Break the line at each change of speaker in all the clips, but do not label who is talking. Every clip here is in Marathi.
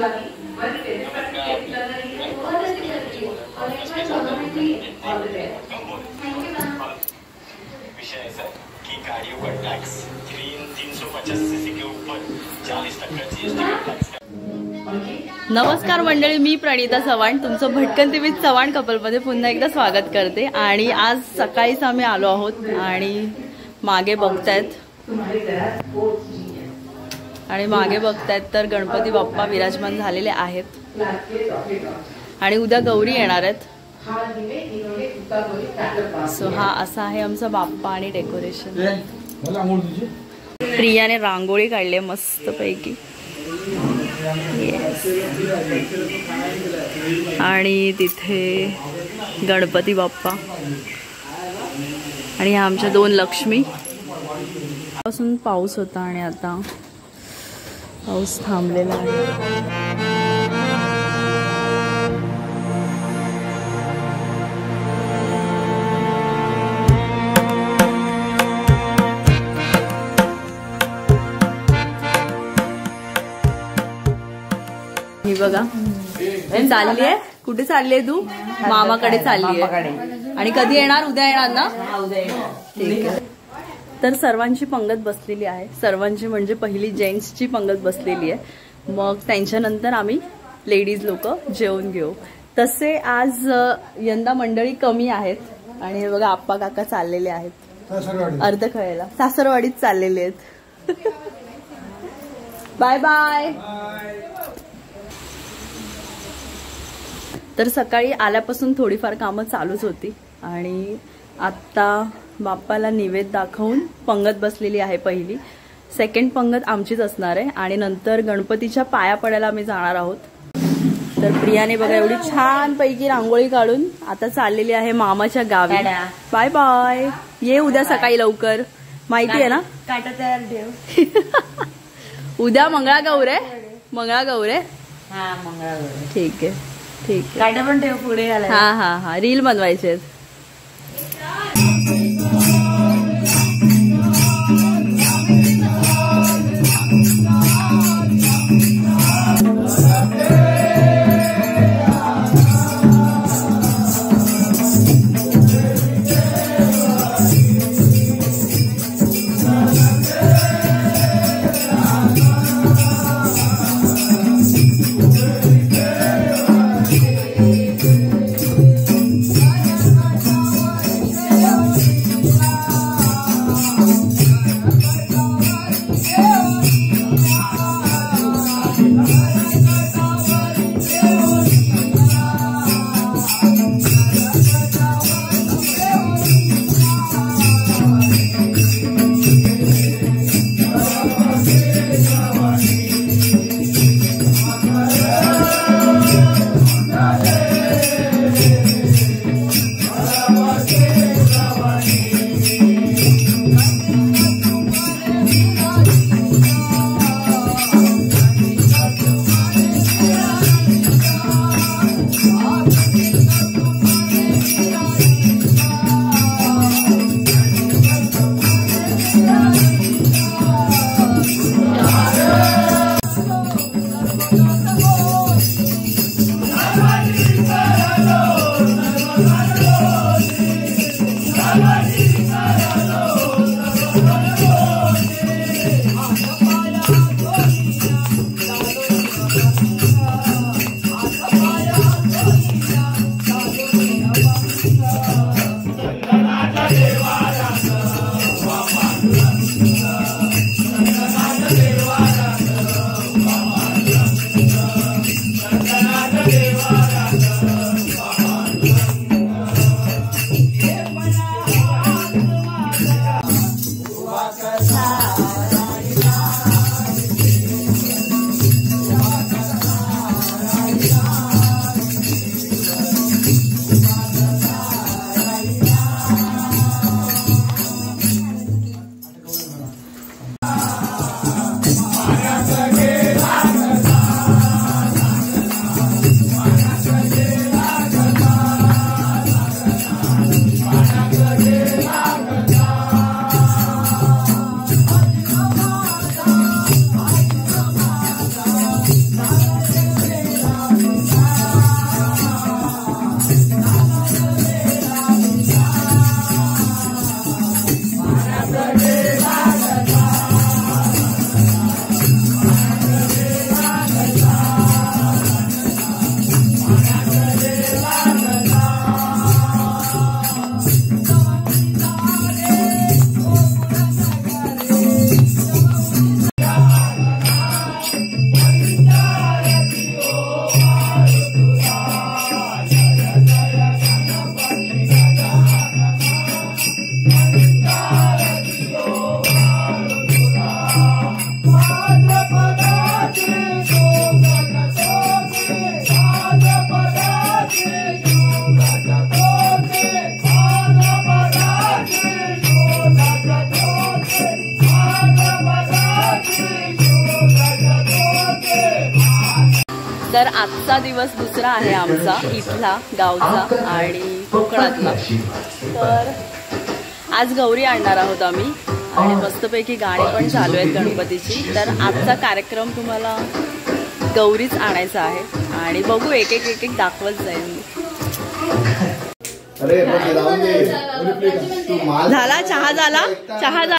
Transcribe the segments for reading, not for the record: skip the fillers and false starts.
ऐसा कि गाड़ियों का टैक्स 350cc के ऊपर 40% GST।
नमस्कार मंडळी, मी प्रणिता चव्हाण तुमचं भटकन टीव्ही चव्हाण कपलमध्ये पुन्हा एकदा स्वागत करते। आणि आज सकाळीच आम्ही आलो आहोत आणि मागे बघतायत तर गणपती बाप्पा विराजमान झालेले आहेत आणि उद्या गौरी येणार आहेत। सो हा असा आहे आमचा बाप्पा आणि डेकोरेशन। प्रियाने रांगोळी काढली मस्त पैकी। आणि तिथे गणपती बाप्पा आणि आमच्या 2 लक्ष्मी। पासून पाऊस होता आणि आता पाऊस थांबलेला आहे। ही बघा चालली आहे। कुठे चालली आहे तू? मामाकडे चालली आहे। आणि कधी येणार? उद्या येणार ना? ठीक आहे। तर सर्वांची पंगत बसलेली आहे। सर्वांची म्हणजे पहिली जेंट्सची पंगत बसलेली आहे। मग त्यांच्यानंतर आम्ही लेडीज लोक जेवून घेऊ। तसे आज यंदा मंडळी कमी आहेत आणि हे बघा आप्पा काका चाललेले आहेत अर्ध खेळायला। सासरवाडीत चाललेले आहेत। Bye bye. तर सकाळी आल्यापासून थोडीफार कामं चालूच होती आणि आता बाप्पाला नैवेद्य दाखवून पंगत बसलेली आहे पहिली। सेकंड पंगत आमचीच असणार आहे आणि नंतर गणपतीच्या पाया पडायला आम्ही जाणार आहोत। तर प्रियाने बघा एवढी छान पैकी रांगोळी काढून आता चाललेली आहे मामाच्या गावी। Bye bye. ये उद्या सकाळी लवकर, माहिती आहे ना?
काटा तयार ठेव।
उद्या मंगळागौर आहे। मंगळागौर आहे?
हा मंगळागौर।
ठीक आहे ठीक आहे।
काटा पण ठेव पुढे घालायला।
हा हा हा रील बनवायचे। तर आजचा दिवस दुसरा आहे आमचा इथला गावचा आणि कोकणातला. तर आज गौरी आणणार आहोत आम्ही आणि मस्तपैकी गाणी पण चालू आहेत गणपतीची. तर आजचा कार्यक्रम तुम्हाला गौरीच आणायचा आहे आणि बघू एक एक दाखवत जाईल मी. झाला चहा झाला चहा झाला.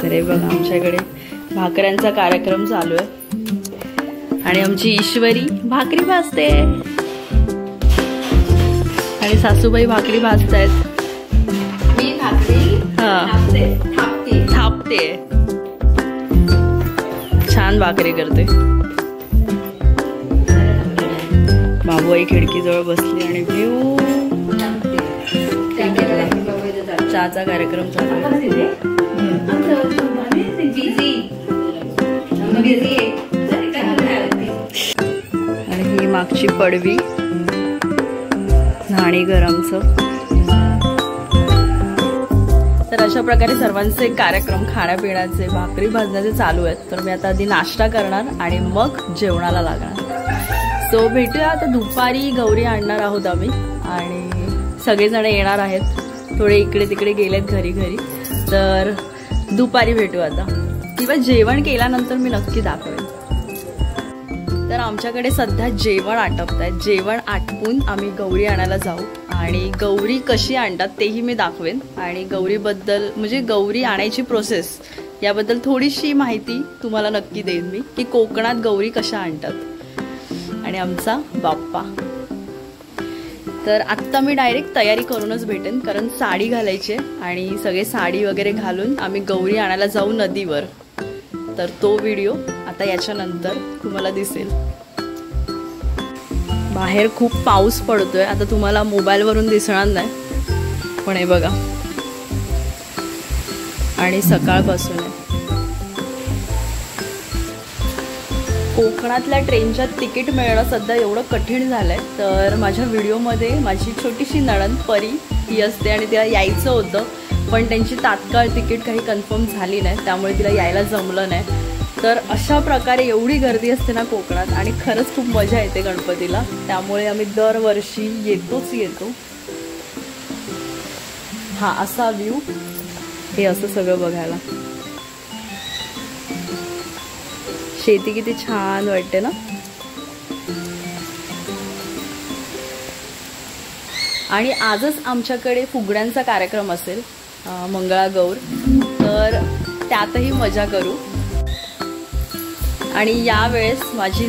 अरे बघा आमच्याकडे भाकऱ्यांचा कार्यक्रम चालू आहे आणि आमची ईश्वरी भाकरी भाजते आणि सासूबाई भाकरी भाजतायत.
मी भाकरी
थापते छान भाकरी करते. बाबूआई खिडकीजवळ बसली आणि व्ह्यू चहाचा कार्यक्रम चालू आहे. आणि ही मागची पडवी न्हाणी गरमचं. तर अशा प्रकारे सर्वांचे कार्यक्रम खाण्यापिण्याचे भाकरी भाजण्याचे चालू आहेत. तर मी आता आधी नाश्ता करणार आणि मग जेवणाला लागणार. सो भेटूया आता दुपारी. गौरी आणणार आहोत आम्ही आणि सगळेजण येणार आहेत. थोडे इकडे तिकडे गेलेत घरी तर दुपारी भेटू आता किंवा जेवण केल्यानंतर मी नक्की दाखवेन. तर आमच्याकडे सध्या जेवण आटपत आहे. जेवण आटपून आम्ही गौरी आणायला जाऊ आणि गौरी कशी आणतात तेही मी दाखवेन आणि गौरीबद्दल म्हणजे गौरी आणायची प्रोसेस याबद्दल थोडीशी माहिती तुम्हाला नक्की देईन मी की कोकणात गौरी कशा आणतात. आणि आमचा बाप्पा. तर आत्ता मी डायरेक्ट तयारी करूनच भेटेन कारण साडी घालायची आणि सगळे साडी वगैरे घालून आम्ही गौरी आणायला जाऊ नदीवर. तर तो व्हिडिओ आता याच्यानंतर तुम्हाला दिसेल. बाहेर खूप पाऊस पडतोय. आता तुम्हाला मोबाईलवरून दिसणार नाही पण हे बघा आणि सकाळपासून आहे. कोकणातल्या ट्रेनच्या तिकीट मिळणं सध्या एवढं कठीण झालंय. तर माझ्या व्हिडिओमध्ये माझी छोटीशी नणंद परी ही असते आणि तिला यायचं होतं पण त्यांची तात्काळ तिकीट काही कन्फर्म झाली नाही त्यामुळे तिला यायला जमलं नाही. तर अशा प्रकारे एवढी गर्दी असते ना कोकणात आणि खरंच खूप मजा येते गणपतीला. त्यामुळे आम्ही दरवर्षी येतो. हा असा व्ह्यू हे असं सगळं बघायला. शेती किती छान वाटते ना. आणि आजच आमच्याकडे फुगड्यांचा कार्यक्रम असेल मंगळागौर. तर त्यातही मजा करू. आणि यावेळेस माझी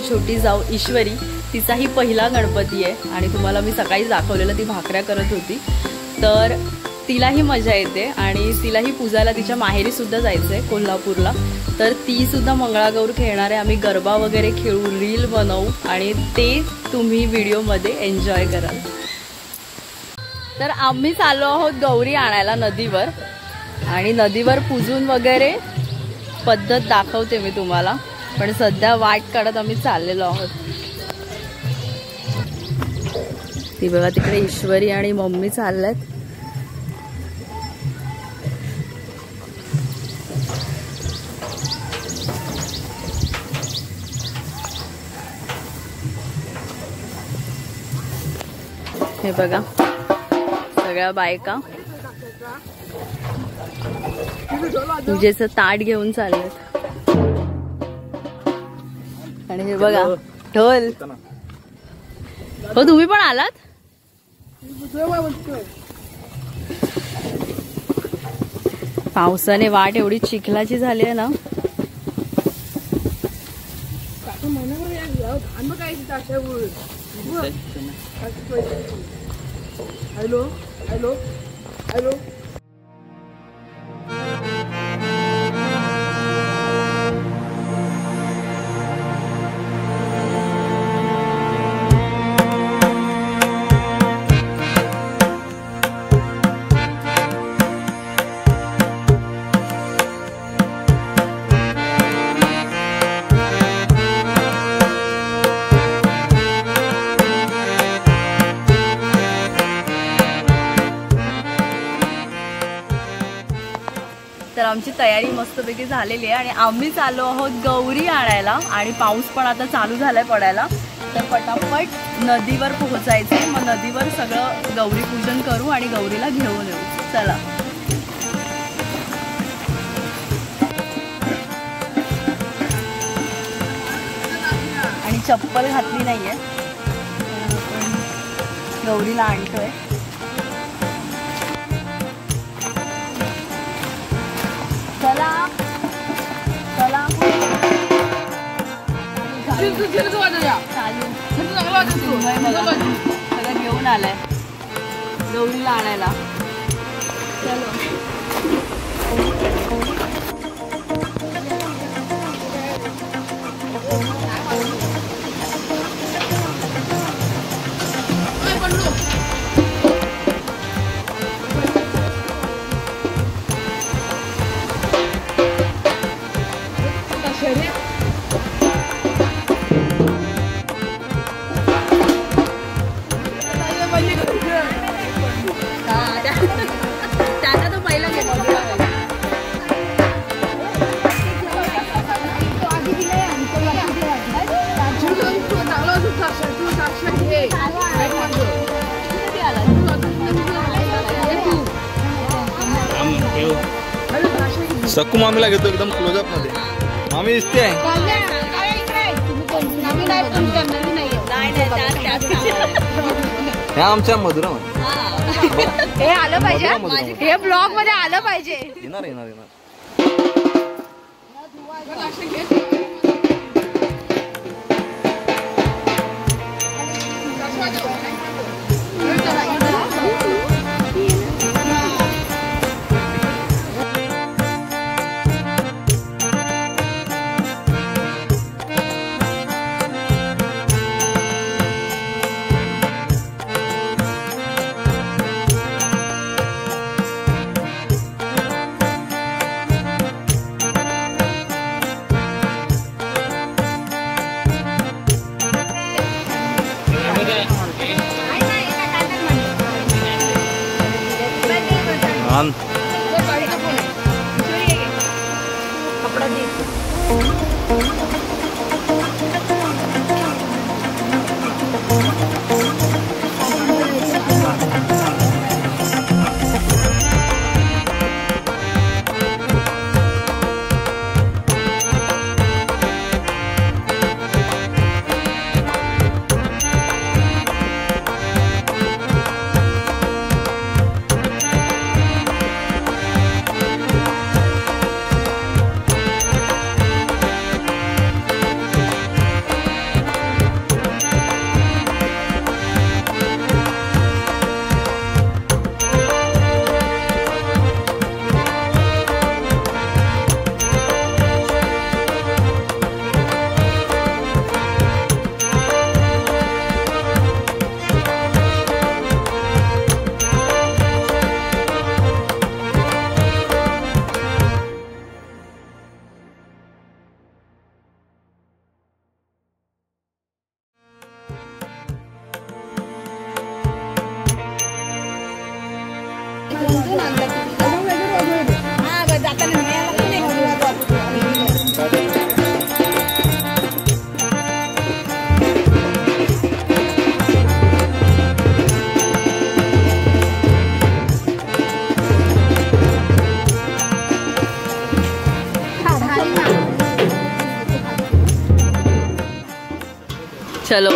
छोटी जाव ईश्वरी तिचाही पहिला गणपती आहे आणि तुम्हाला मी सकाळी दाखवलेलं ती भाकऱ्या करत होती. तर तिलाही मजा येते आणि तिलाही पूजायला तिच्या माहेरी सुद्धा जायचंय कोल्हापूरला. तर ती सुद्धा मंगळागौर खेळणार आहे. आम्ही गरबा वगैरे खेळू, रील बनवू आणि ते तुम्ही व्हिडिओमध्ये एन्जॉय कराल. तर आम्ही चाललो आहोत गौरी आणायला नदीवर आणि नदीवर पूजून वगैरे पद्धत दाखवते मी तुम्हाला. पण सध्या वाट काढत आम्ही चाललेलो आहोत. ती बघा तिकडे ईश्वरी आणि मम्मी चालल्यात. हे बघा सगळ्या बायका पूजेचं ताट घेऊन चाललेत. आणि हे बघा ढोल. हो तुम्ही पण आलात. पावसाने वाट एवढी चिखलाची झाली आहे ना.
Hello hello hello.
तर आमची तयारी मस्तपैकी झालेली आहे आणि आम्ही चाललो आहोत गौरी आणायला आणि पाऊस पण आता चालू झालाय पडायला. तर पटापट नदीवर पोहोचायचंय. मग नदीवर सगळं गौरी पूजन करू आणि गौरीला घेऊन येऊ. चला. आणि चप्पल घातली नाहीये, गौरीला आणतोय. चला चला सगळं घेऊन आलाय गौरीला आणायला. चलो. त्याला तो पहिला
सक्कू मामीला घेतो एकदम क्लोजअप मध्ये. मामी दिसते आहे. ह्या आमच्या मधुरा
हे आलं पाहिजे, हे ब्लॉग मध्ये आलं पाहिजे.
येणार येणार येणार.
चलो.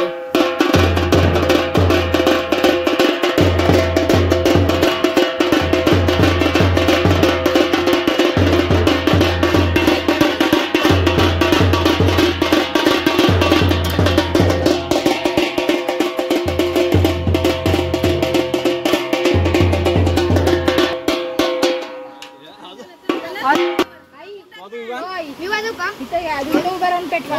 मी वाजू का? इथे उभा राहून पेटवा.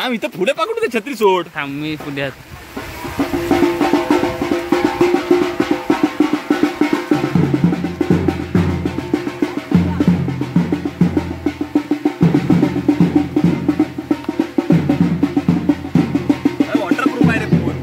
थांब इथं फुले पाकडू दे, छत्री सोड.
थांब मी पुण्यात.
वॉटरप्रूफ आहे रे फोन.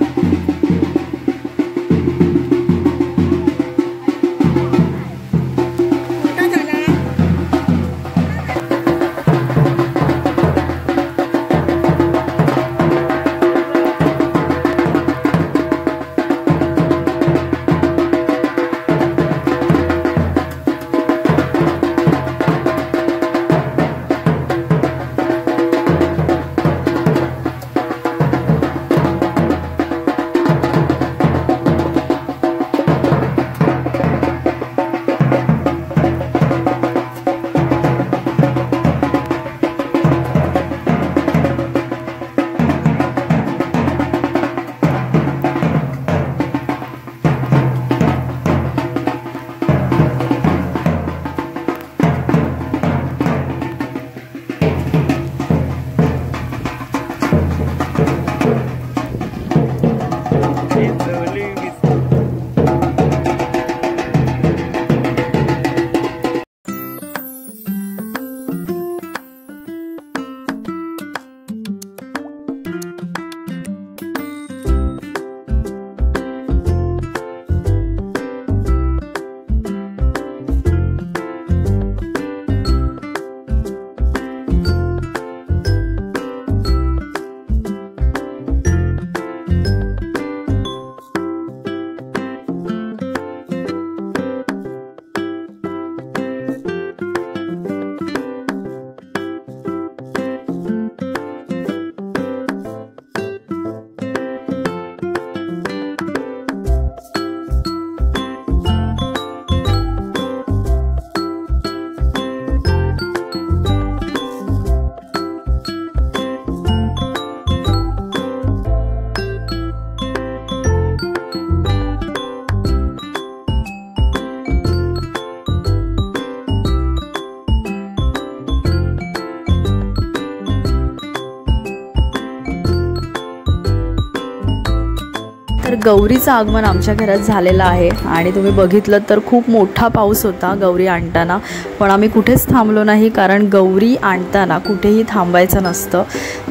तर गौरीचं आगमन आमच्या घरात झालेलं आहे आणि तुम्ही बघितलं तर खूप मोठा पाऊस होता गौरी आणताना, पण आम्ही कुठेच थांबलो नाही कारण गौरी आणताना कुठेही थांबायचं नसतं.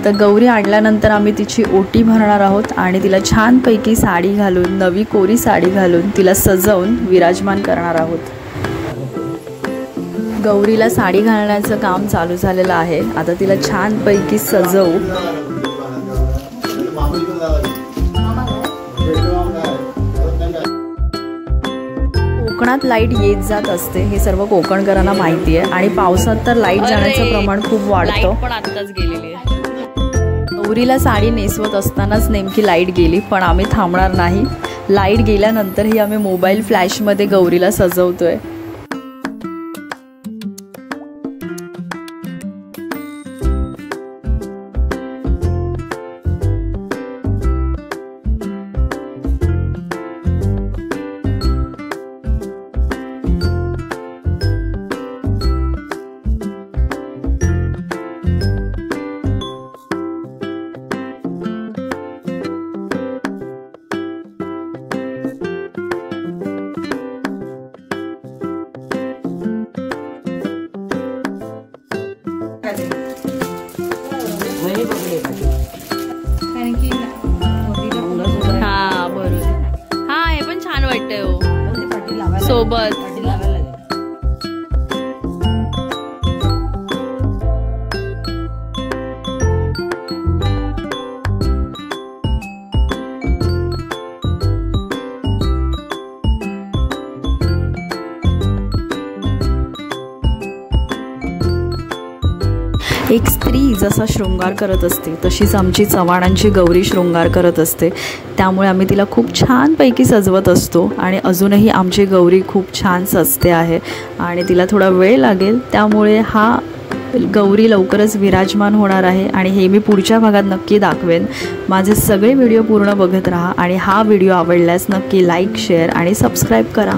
तर गौरी आणल्यानंतर आम्ही तिची ओटी भरणार आहोत आणि तिला छानपैकी साडी घालून, नवी कोरी साडी घालून तिला सजवून विराजमान करणार आहोत. गौरीला साडी घालण्याचं काम चालू झालेलं आहे. आता तिला छानपैकी सजवू. कोकणात लाईट येत जात असते हे सर्व कोकणकरांना माहिती आहे आणि पावसात तर लाईट जाण्याचं प्रमाण खूप वाढतं.
पण आत्ताच गेलेली आहे.
गौरीला साडी नेसवत असतानाच नेमकी लाईट गेली, पण आम्ही थांबणार नाही. लाईट गेल्यानंतरही आम्ही मोबाईल फ्लॅशमध्ये गौरीला सजवतोय.
हा बरोबर. हा हे पण छान वाटतंय हो सोबत.
एक स्त्री जसा शृंगार करत असते तशीच आमची चव्हाणांची गौरी शृंगार करत असते. त्यामुळे आम्ही तिला खूप छानपैकी सजवत असतो आणि अजूनही आमची गौरी खूप छान सजते आहे आणि तिला थोडा वेळ लागेल. त्यामुळे हा गौरी लवकरच विराजमान होणार आहे आणि हे मी पुढच्या भागात नक्की दाखवेन. माझे सगळे व्हिडिओ पूर्ण बघत राहा आणि हा व्हिडिओ आवडल्यास नक्की लाईक, शेअर आणि सबस्क्राईब करा.